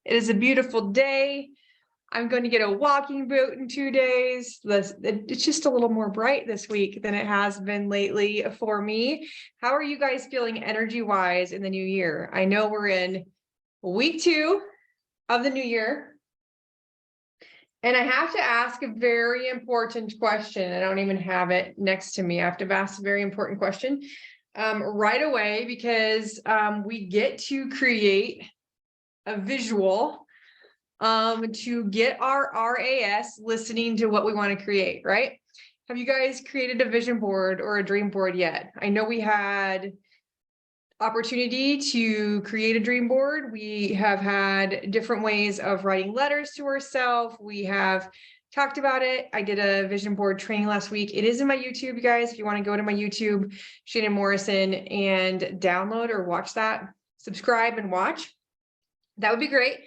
It is a beautiful day. I'm going to get a walking boot in 2 days. It's just a little more bright this week than it has been lately for me. How are you guys feeling energy-wise in the new year? I know we're in week 2 of the new year. And I have to ask a very important question. I don't even have it next to me. I have to ask a very important question right away because we get to create a visual to get our RAS listening to what we want to create, right? Have you guys created a vision board or a dream board yet? I know we had opportunity to create a dream board. We have had different ways of writing letters to ourselves. We have talked about it. I did a vision board training last week. It is in my YouTube, you guys. If you want to go to my YouTube, Shannon Morrison, and download or watch that, subscribe and watch. That would be great.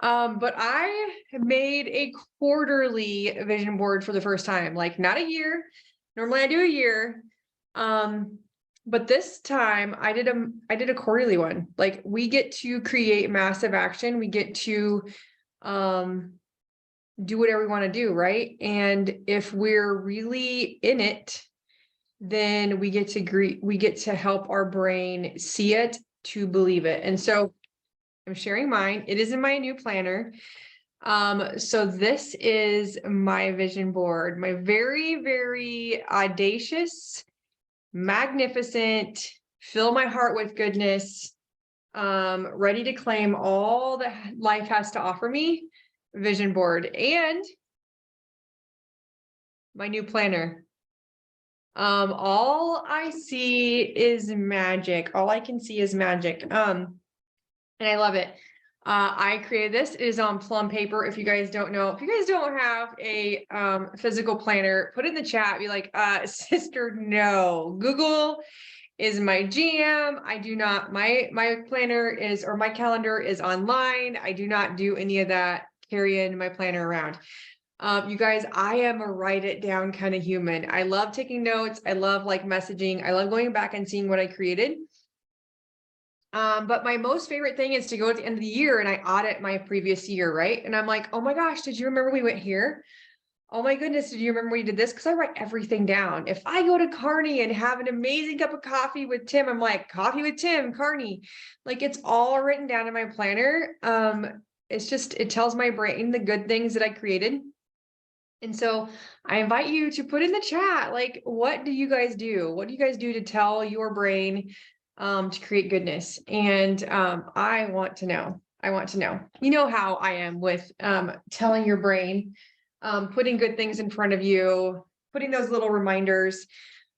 But I made a quarterly vision board for the first time, like not a year. Normally I do a year. But this time I did a quarterly one. Like we get to create massive action. We get to do whatever we want to do, right? And if we're really in it, then we get to help our brain see it to believe it. And so I'm sharing mine. It is in my new planner. So this is my vision board, my very, very audacious, magnificent, fill my heart with goodness, ready to claim all that life has to offer me vision board and my new planner. All I see is magic. All I can see is magic. And I love it. I created this. It is on plum paper. If you guys don't know, if you guys don't have a physical planner, put in the chat, be like, sister, no. Google is my jam. I do not, my planner is, or my calendar is online. I do not do any of that carrying my planner around. You guys, I am a write it down kind of human. I love taking notes. I love like messaging. I love going back and seeing what I created. But my most favorite thing is to go at the end of the year and I audit my previous year, right? And I'm like, oh my gosh, did you remember we went here? Oh my goodness, did you remember we did this? Because I write everything down. If I go to Carney and have an amazing cup of coffee with Tim, I'm like, coffee with Tim, Carney. Like it's all written down in my planner. It's just, it tells my brain the good things that I created. And so I invite you to put in the chat, like, what do you guys do? What do you guys do to tell your brain to create goodness? And I want to know. You know how I am with telling your brain, putting good things in front of you, putting those little reminders.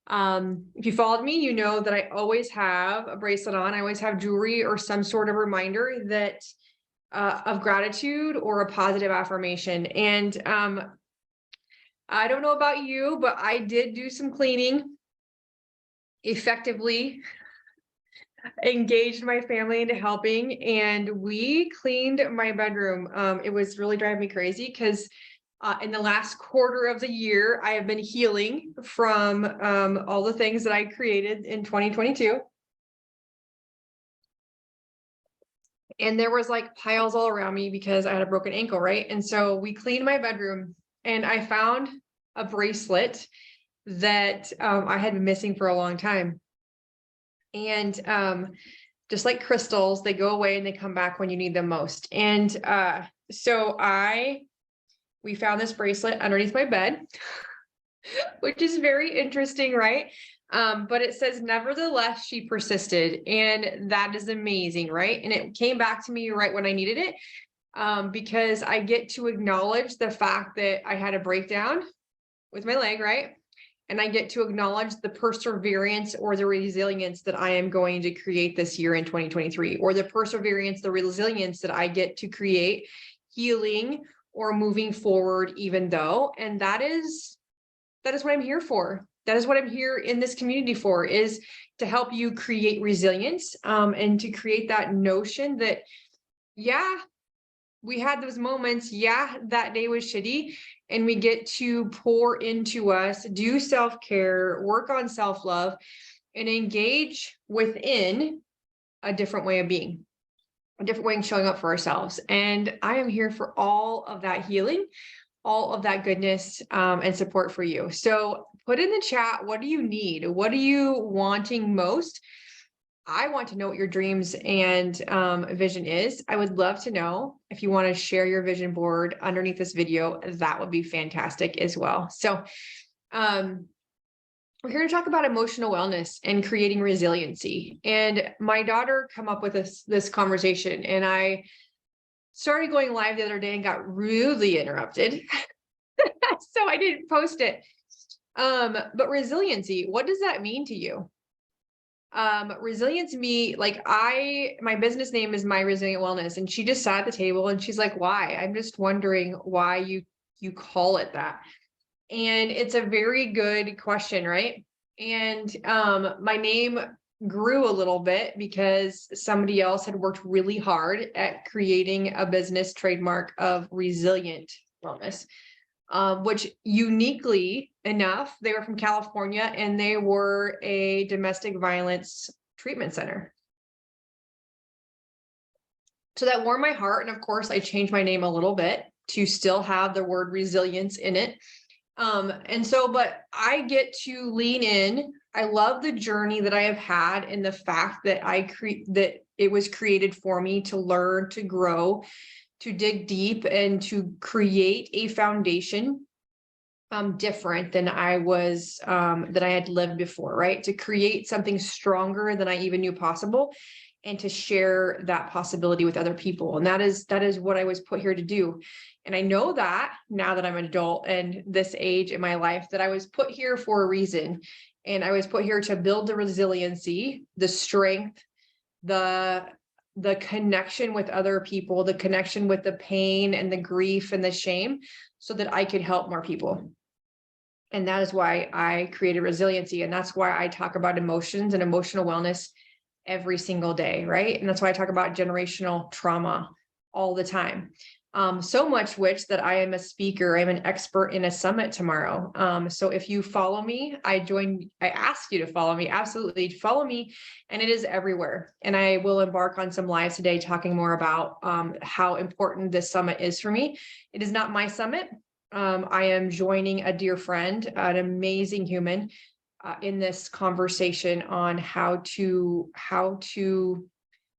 If you followed me, you know that I always have a bracelet on. I always have jewelry or some sort of reminder that of gratitude or a positive affirmation. And I don't know about you, but I did do some cleaning effectively. Engaged my family into helping and we cleaned my bedroom. It was really driving me crazy because in the last quarter of the year, I have been healing from all the things that I created in 2022. And there was like piles all around me because I had a broken ankle, right? And so we cleaned my bedroom and I found a bracelet that I had been missing for a long time. And just like crystals, they go away and they come back when you need them most. And so we found this bracelet underneath my bed, which is very interesting, right? But it says, nevertheless, she persisted. And that is amazing, right? And it came back to me right when I needed it, because I get to acknowledge the fact that I had a breakdown with my leg, right? And I get to acknowledge the perseverance or the resilience that I am going to create this year in 2023, or the perseverance, the resilience that I get to create healing or moving forward, even though, and that is what I'm here for. That is what I'm here in this community for, is to help you create resilience, and to create that notion that, yeah, we had those moments. Yeah, that day was shitty. And we get to pour into us, do self-care, work on self-love, and engage within a different way of being. a different way of showing up for ourselves. And I am here for all of that healing, all of that goodness, and support for you. So put in the chat, what do you need? What are you wanting most? I want to know what your dreams and vision is. I would love to know. If you want to share your vision board underneath this video, that would be fantastic as well. So we're here to talk about emotional wellness and creating resiliency. And my daughter come up with this conversation, and I started going live the other day and got rudely interrupted. So I didn't post it. But resiliency, what does that mean to you? Resilience to me, like my business name is My Resilient Wellness, and she just sat at the table and she's like, why? I'm just wondering why you call it that. And it's a very good question, right? And my name grew a little bit because somebody else had worked really hard at creating a business trademark of resilient wellness, which uniquely enough, they were from California and they were a domestic violence treatment center. So that warmed my heart. And of course, I changed my name a little bit to still have the word resilience in it. But I get to lean in. I love the journey that I have had, and the fact that that it was created for me to learn, to grow, to dig deep, and to create a foundation different than I had lived before, right? To create something stronger than I even knew possible, and to share that possibility with other people. And that is what I was put here to do. And I know that now that I'm an adult and this age in my life, that I was put here for a reason. And I was put here to build the resiliency, the strength, the connection with other people, the connection with the pain and the grief and the shame, so that I could help more people. And that is why I created resiliency. And that's why I talk about emotions and emotional wellness every single day, right? And that's why I talk about generational trauma all the time. So much which that I am a speaker, I'm an expert in a summit tomorrow. So if you follow me, I ask you to follow me, absolutely follow me. And it is everywhere. And I will embark on some lives today talking more about how important this summit is for me. It is not my summit. I am joining a dear friend, an amazing human, in this conversation on how to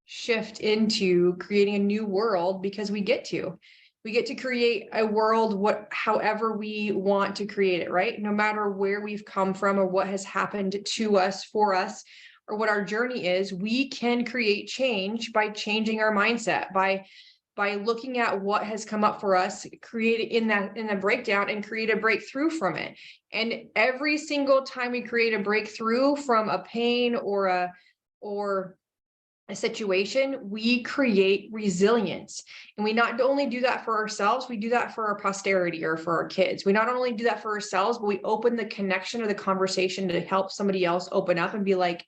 shift into creating a new world, because we get to create a world however we want to create it, right? No matter where we've come from or what has happened to us, for us, or what our journey is, we can create change by changing our mindset, by looking at what has come up for us, create it in the breakdown, and create a breakthrough from it. And every single time we create a breakthrough from a pain or a situation, we create resilience. And we not only do that for ourselves, we do that for our posterity or for our kids. We not only do that for ourselves, but we open the connection or the conversation to help somebody else open up and be like,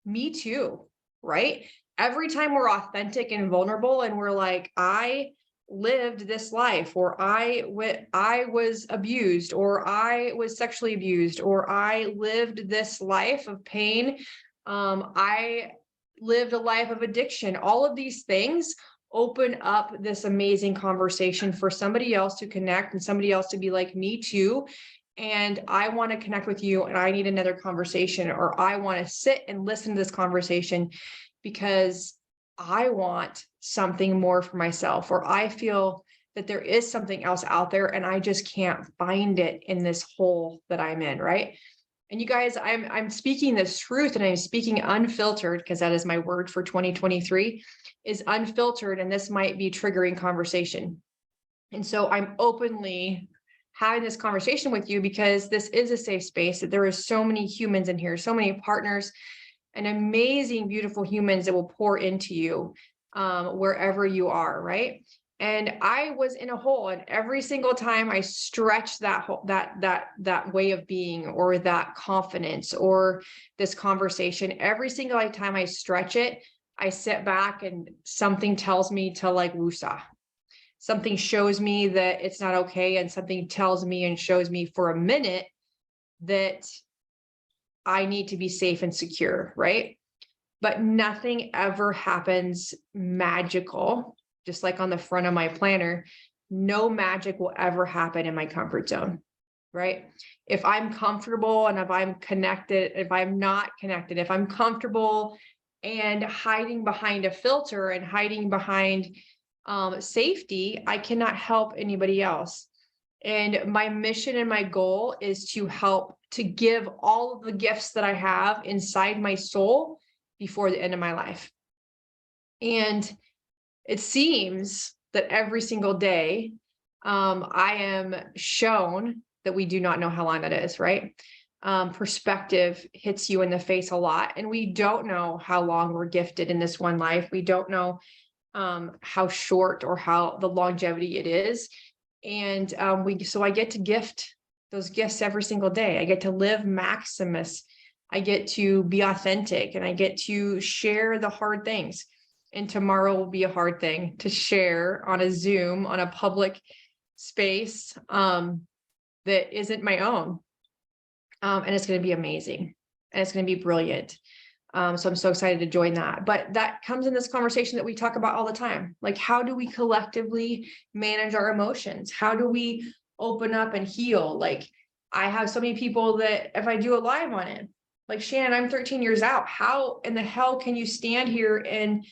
me too, right? Every time we're authentic and vulnerable and we're like, I lived this life, or I was abused, or I was sexually abused, or I lived this life of pain. I lived a life of addiction. All of these things open up this amazing conversation for somebody else to connect and somebody else to be like, me too. And I want to connect with you, and I need another conversation, or I want to sit and listen to this conversation because I want something more for myself, or I feel that there is something else out there and I just can't find it in this hole that I'm in, right? And you guys, I'm speaking this truth, and I'm speaking unfiltered, because that is my word for 2023, is unfiltered. And this might be triggering conversation. And so I'm openly having this conversation with you because this is a safe space, that there is so many humans in here, so many partners and amazing, beautiful humans that will pour into you wherever you are, right? And I was in a hole, and every single time I stretch that way of being, or that confidence, or this conversation, every single time I stretch it, I sit back and something tells me to like woosah. Something shows me that it's not okay, and something tells me and shows me for a minute that I need to be safe and secure, right? but nothing ever happens magical. Just like on the front of my planner, no magic will ever happen in my comfort zone, right? If I'm comfortable and if I'm connected, if I'm not connected, if I'm comfortable and hiding behind a filter and hiding behind safety, I cannot help anybody else. And my mission and my goal is to help to give all of the gifts that I have inside my soul before the end of my life. And it seems that every single day, I am shown that we do not know how long that is, right? Perspective hits you in the face a lot, and we don't know how long we're gifted in this one life. We don't know how short or how the longevity it is. And so I get to gift those gifts every single day. I get to live Maximus. I get to be authentic, and I get to share the hard things. And tomorrow will be a hard thing to share on a Zoom, on a public space that isn't my own. And it's going to be amazing. And it's going to be brilliant. So I'm so excited to join that. But that comes in this conversation that we talk about all the time. Like, how do we collectively manage our emotions? How do we open up and heal? Like, I have so many people that if I do a live on it, like, Shannon, I'm 13 years out. How in the hell can you stand here and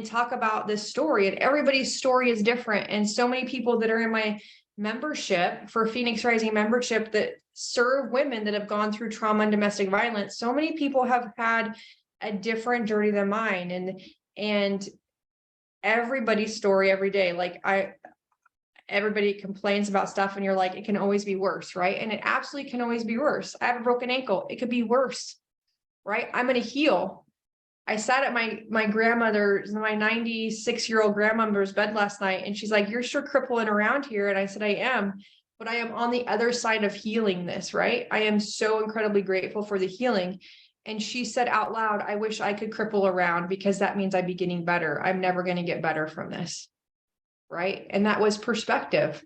talk about this story? And everybody's story is different. And so many people that are in my membership for Phoenix Rising membership that serve women that have gone through trauma and domestic violence, so many people have had a different journey than mine, and everybody's story every day. Like, everybody complains about stuff and you're like, it can always be worse, right? And it absolutely can always be worse. I have a broken ankle. It could be worse, right? I'm going to heal. I sat at my grandmother's, my 96-year-old grandmother's bed last night, and she's like, you're sure crippling around here. And I said, I am, but I am on the other side of healing this, right? I am so incredibly grateful for the healing. And she said out loud, I wish I could cripple around, because that means I'd be getting better. I'm never going to get better from this, right? And that was perspective.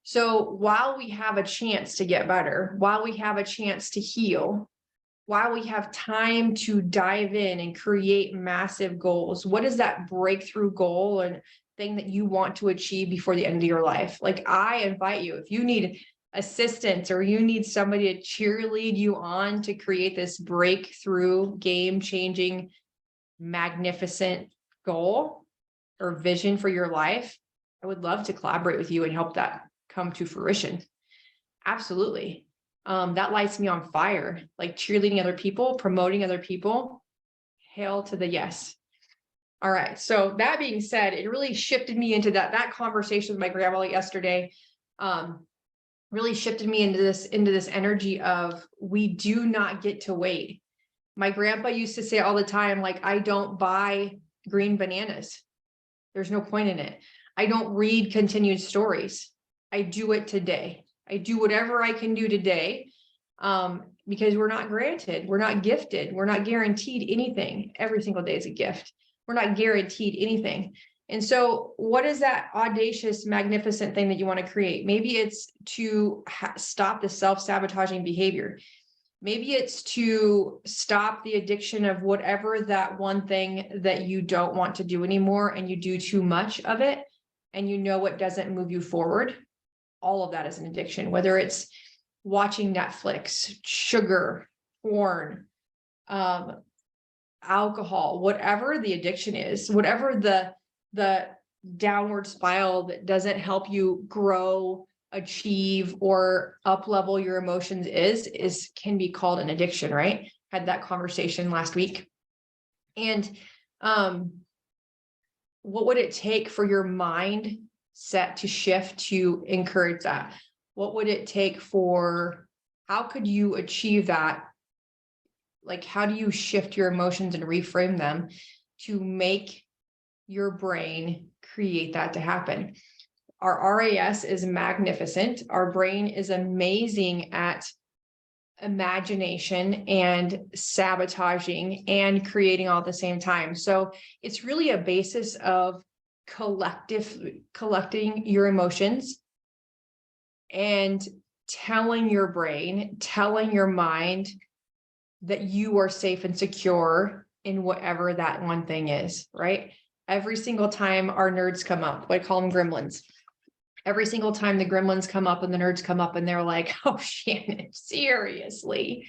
So while we have a chance to get better, while we have a chance to heal, while we have time to dive in and create massive goals, what is that breakthrough goal and thing that you want to achieve before the end of your life? Like, I invite you, if you need assistance or you need somebody to cheerlead you on to create this breakthrough, game-changing, magnificent goal or vision for your life, I would love to collaborate with you and help that come to fruition. Absolutely. That lights me on fire, like cheerleading other people, promoting other people. Hail to the yes. All right. So that being said, it really shifted me into that conversation with my grandmother yesterday. Really shifted me into this energy of, we do not get to wait. My grandpa used to say all the time, like, I don't buy green bananas. There's no point in it. I don't read continued stories. I do it today. I do whatever I can do today, because we're not granted, we're not gifted, we're not guaranteed anything. Every single day is a gift. We're not guaranteed anything. And so what is that audacious, magnificent thing that you want to create? Maybe it's to stop the self-sabotaging behavior. Maybe it's to stop the addiction of whatever that one thing that you don't want to do anymore, and you do too much of it, and you know it doesn't move you forward. All of that is an addiction, whether it's watching Netflix, sugar, porn, alcohol, whatever the addiction is, whatever the downward spiral that doesn't help you grow, achieve, or up level your emotions can be called an addiction, right? Had that conversation last week. And what would it take for your mind set to shift to encourage that? What would it take how could you achieve that? Like, how do you shift your emotions and reframe them to make your brain create that to happen? Our RAS is magnificent. Our brain is amazing at imagination and sabotaging and creating all at the same time. So it's really a basis of collecting your emotions and telling your brain, telling your mind, that you are safe and secure in whatever that one thing is, right? Every single time our nerds come up, I call them gremlins. Every single time the gremlins come up and the nerds come up and they're like, oh, Shannon, seriously,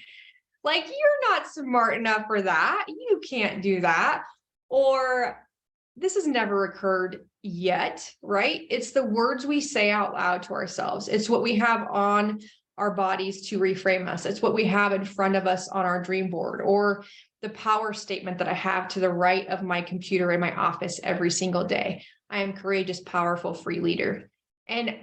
like, you're not smart enough for that. You can't do that. Or this has never occurred yet, right? It's the words we say out loud to ourselves. It's what we have on our bodies to reframe us. It's what we have in front of us on our dream board, or the power statement that I have to the right of my computer in my office every single day. I am courageous, powerful, free leader. And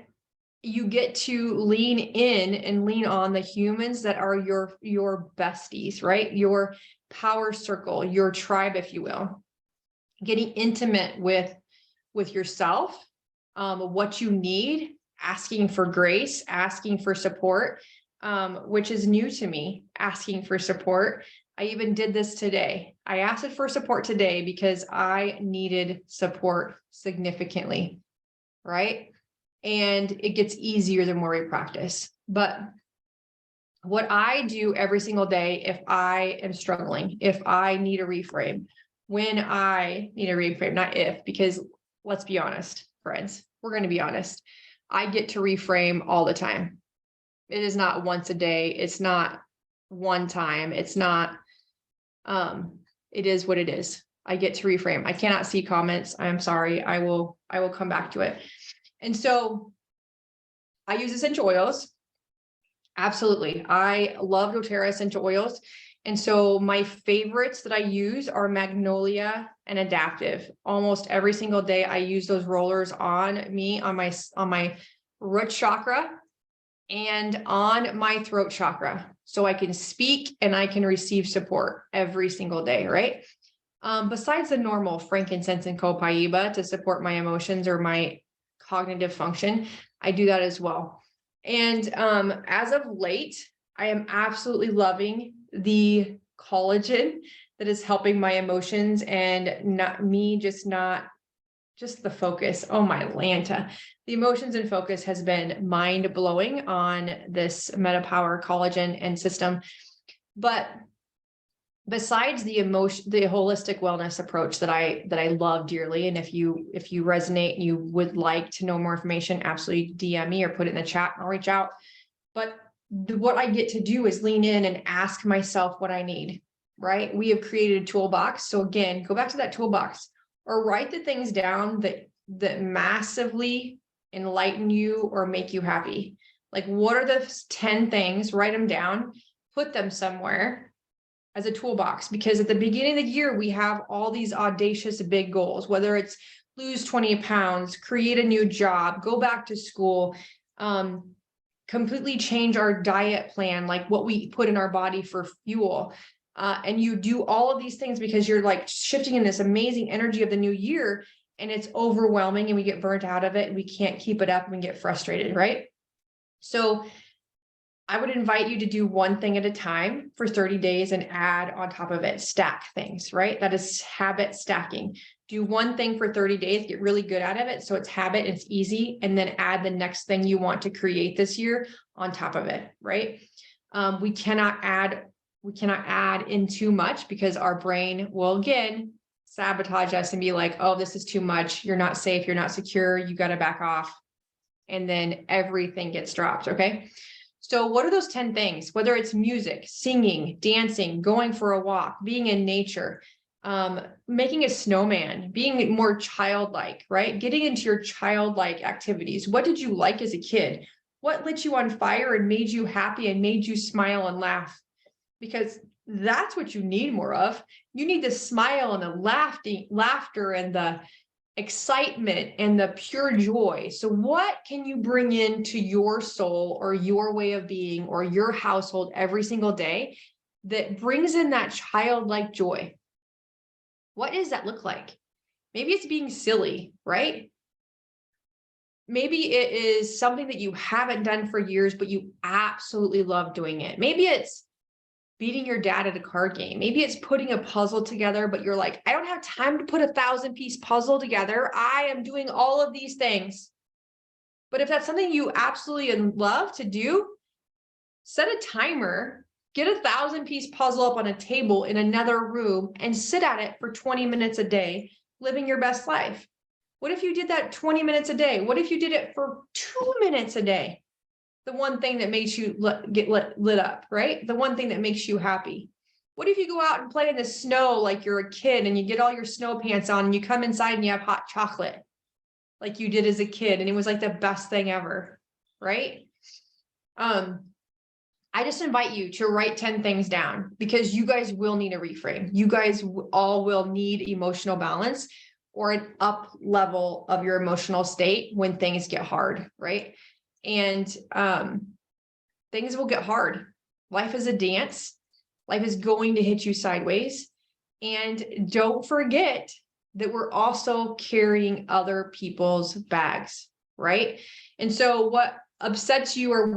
you get to lean in and lean on the humans that are your besties, right? Your power circle, your tribe, if you will. Getting intimate with yourself, what you need, asking for grace, asking for support, which is new to me, asking for support. I even did this today. I asked for support today because I needed support significantly, right? And it gets easier the more we practice. But what I do every single day, if I am struggling, if I need a reframe, when I need a reframe, not if, because let's be honest, friends, we're going to be honest. I get to reframe all the time. It is not once a day. It's not one time. It's not, it is what it is. I get to reframe. I cannot see comments. I'm sorry. I will come back to it. And so I use essential oils. Absolutely. I love doTERRA essential oils. And so my favorites that I use are Magnolia and Adaptive. Almost every single day, I use those rollers on me, on my root chakra and on my throat chakra. So I can speak and I can receive support every single day, right? Besides the normal frankincense and copaiba to support my emotions or my cognitive function, I do that as well. And as of late, I am absolutely loving the collagen that is helping my emotions and not just the focus. Oh my Lanta. The emotions and focus has been mind blowing on this MetaPower collagen and system. But besides the holistic wellness approach that I love dearly, and if you resonate and you would like to know more information, absolutely DM me or put it in the chat and I'll reach out. But what I get to do is lean in and ask myself what I need, right? We have created a toolbox. So again, go back to that toolbox or write the things down that massively enlighten you or make you happy. Like, what are the 10 things? Write them down, put them somewhere as a toolbox, because at the beginning of the year, we have all these audacious big goals, whether it's lose 20 pounds, create a new job, go back to school, completely change our diet plan, like what we put in our body for fuel. And you do all of these things because you're like shifting in this amazing energy of the new year, and it's overwhelming and we get burnt out of it and we can't keep it up and we get frustrated, right? So I would invite you to do one thing at a time for 30 days and add on top of it, stack things, right? That is habit stacking. Do one thing for 30 days, get really good at it. So it's habit, it's easy, and then add the next thing you want to create this year on top of it, right? We cannot add in too much because our brain will again sabotage us and be like, oh, this is too much. You're not safe. You're not secure. You got to back off. And then everything gets dropped. Okay. So what are those 10 things? Whether it's music, singing, dancing, going for a walk, being in nature, making a snowman, being more childlike, right? Getting into your childlike activities. What did you like as a kid? What lit you on fire and made you happy and made you smile and laugh? Because that's what you need more of. You need the smile and the laughter and the excitement and the pure joy. So what can you bring into your soul or your way of being or your household every single day that brings in that childlike joy? What does that look like? Maybe it's being silly, right? Maybe it is something that you haven't done for years, but you absolutely love doing it. Maybe it's beating your dad at a card game. Maybe it's putting a puzzle together, but you're like, I don't have time to put a 1,000-piece puzzle together. I am doing all of these things. But if that's something you absolutely love to do, set a timer, get a 1,000-piece puzzle up on a table in another room and sit at it for 20 minutes a day, living your best life. What if you did that 20 minutes a day? What if you did it for 2 minutes a day? The one thing that makes you get lit up, right? The one thing that makes you happy. What if you go out and play in the snow like you're a kid and you get all your snow pants on and you come inside and you have hot chocolate like you did as a kid and it was like the best thing ever, right? I just invite you to write 10 things down because you guys will need a reframe. You guys all will need emotional balance or an up level of your emotional state when things get hard, right? And things will get hard. Life is a dance. Life is going to hit you sideways. And don't forget that we're also carrying other people's bags, right? And so what upsets you or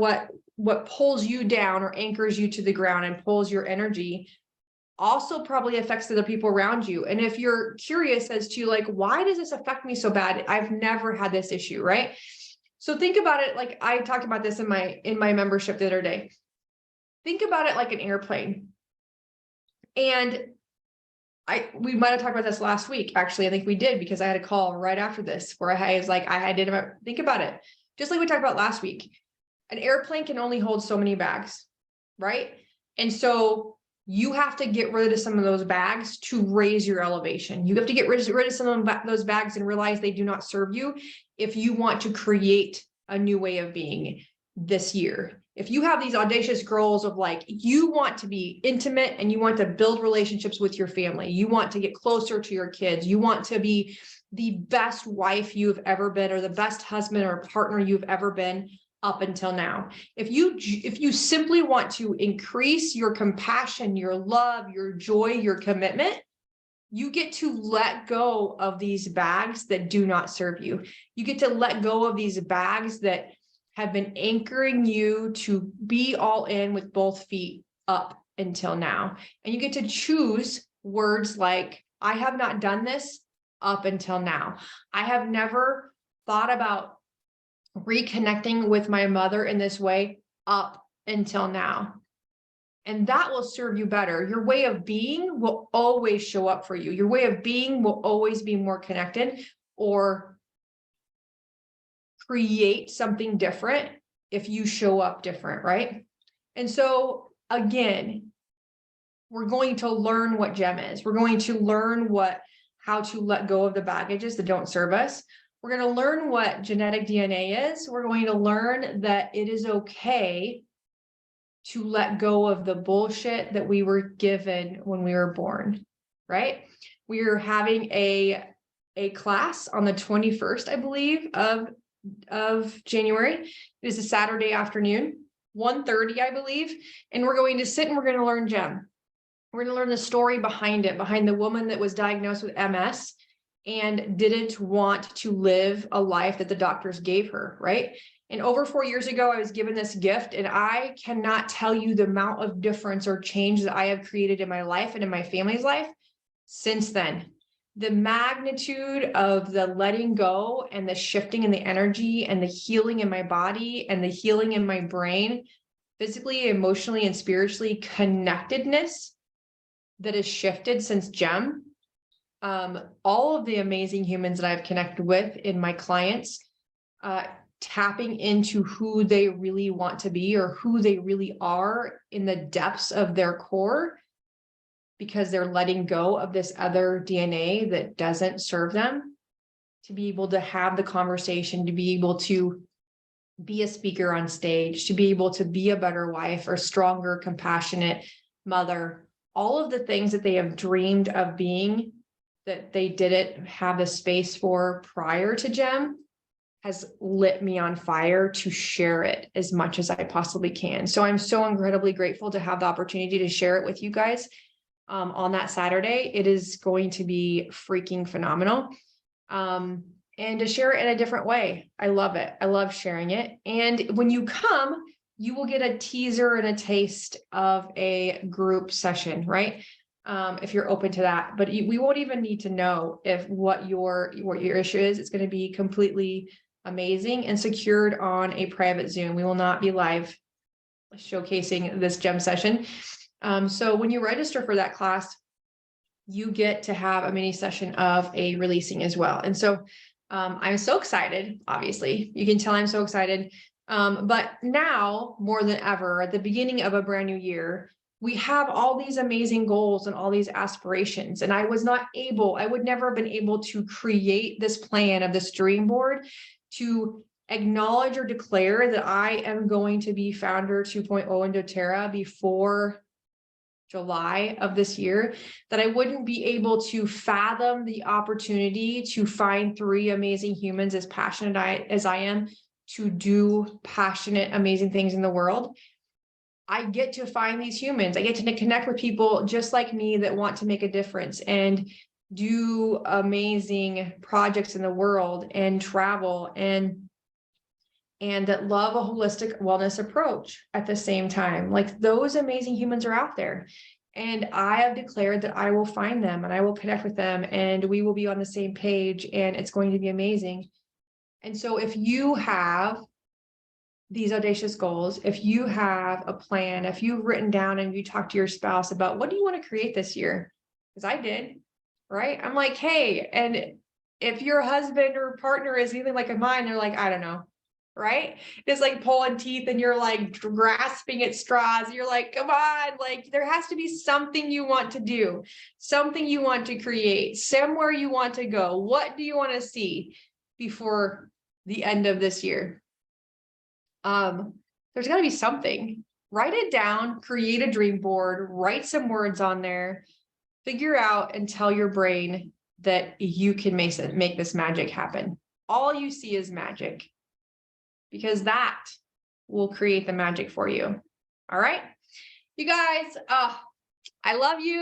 what pulls you down or anchors you to the ground and pulls your energy also probably affects the other people around you. And if you're curious as to like, why does this affect me so bad? I've never had this issue, right? So think about it. Like I talked about this in my membership the other day. Think about it like an airplane. And we might have talked about this last week. Actually, I think we did because I had a call right after this where I was like, think about it. Just like we talked about last week, an airplane can only hold so many bags, right? And so you have to get rid of some of those bags to raise your elevation. You have to get rid of some of those bags and realize they do not serve you if you want to create a new way of being this year. If you have these audacious goals of like, you want to be intimate and you want to build relationships with your family, you want to get closer to your kids, you want to be the best wife you've ever been or the best husband or partner you've ever been up until now. If you simply want to increase your compassion, your love, your joy, your commitment, you get to let go of these bags that do not serve you. You get to let go of these bags that have been anchoring you to be all in with both feet up until now. And you get to choose words like, I have not done this up until now. I have never thought about reconnecting with my mother in this way up until now. And that will serve you better. Your way of being will always show up for you. Your way of being will always be more connected or create something different if you show up different, right? And so again, we're going to learn what GEM is. We're going to learn how to let go of the baggages that don't serve us. We're going to learn what genetic DNA is. We're going to learn that it is okay to let go of the bullshit that we were given when we were born, right? We are having a class on the 21st, I believe, of January. It is a Saturday afternoon, 1:30, I believe. And we're going to sit and we're going to learn GEM. We're going to learn the story behind it, behind the woman that was diagnosed with MS and didn't want to live a life that the doctors gave her, right? And over 4 years ago, I was given this gift, and I cannot tell you the amount of difference or change that I have created in my life and in my family's life since then. The magnitude of the letting go and the shifting in the energy and the healing in my body and the healing in my brain, physically, emotionally, and spiritually connectedness that has shifted since GEM. All of the amazing humans that I've connected with in my clients, tapping into who they really want to be or who they really are in the depths of their core, because they're letting go of this other DNA that doesn't serve them, to be able to have the conversation, to be able to be a speaker on stage, to be able to be a better wife or stronger, compassionate mother, all of the things that they have dreamed of being that they didn't have the space for prior to GEM has lit me on fire to share it as much as I possibly can. So I'm so incredibly grateful to have the opportunity to share it with you guys on that Saturday. It is going to be freaking phenomenal. And to share it in a different way. I love it. I love sharing it. And when you come, you will get a teaser and a taste of a group session, right? If you're open to that, but we won't even need to know what your issue is. It's going to be completely amazing and secured on a private Zoom. We will not be live showcasing this gem session. So when you register for that class, you get to have a mini session of a releasing as well. And so I'm so excited, obviously. You can tell I'm so excited. But now, more than ever, at the beginning of a brand new year, we have all these amazing goals and all these aspirations. And I would never have been able to create this plan of this dream board to acknowledge or declare that I am going to be founder 2.0 in doTERRA before July of this year, that I wouldn't be able to fathom the opportunity to find 3 amazing humans as passionate as I am to do passionate, amazing things in the world. I get to find these humans. I get to connect with people just like me that want to make a difference and do amazing projects in the world and travel and that love a holistic wellness approach at the same time. Like, those amazing humans are out there. And I have declared that I will find them and I will connect with them and we will be on the same page and it's going to be amazing. And so if you have these audacious goals, if you have a plan, if you've written down and you talk to your spouse about what do you want to create this year? Because I did, right? I'm like, hey, and if your husband or partner is anything like mine, they're like, I don't know, right? It's like pulling teeth and you're like grasping at straws. You're like, come on, like there has to be something you want to do, something you want to create, somewhere you want to go. What do you want to see before the end of this year? There's got to be something. Write it down, create a dream board, write some words on there, figure out and tell your brain that you can make this magic happen. All you see is magic, because that will create the magic for you. All right, you guys, I love you.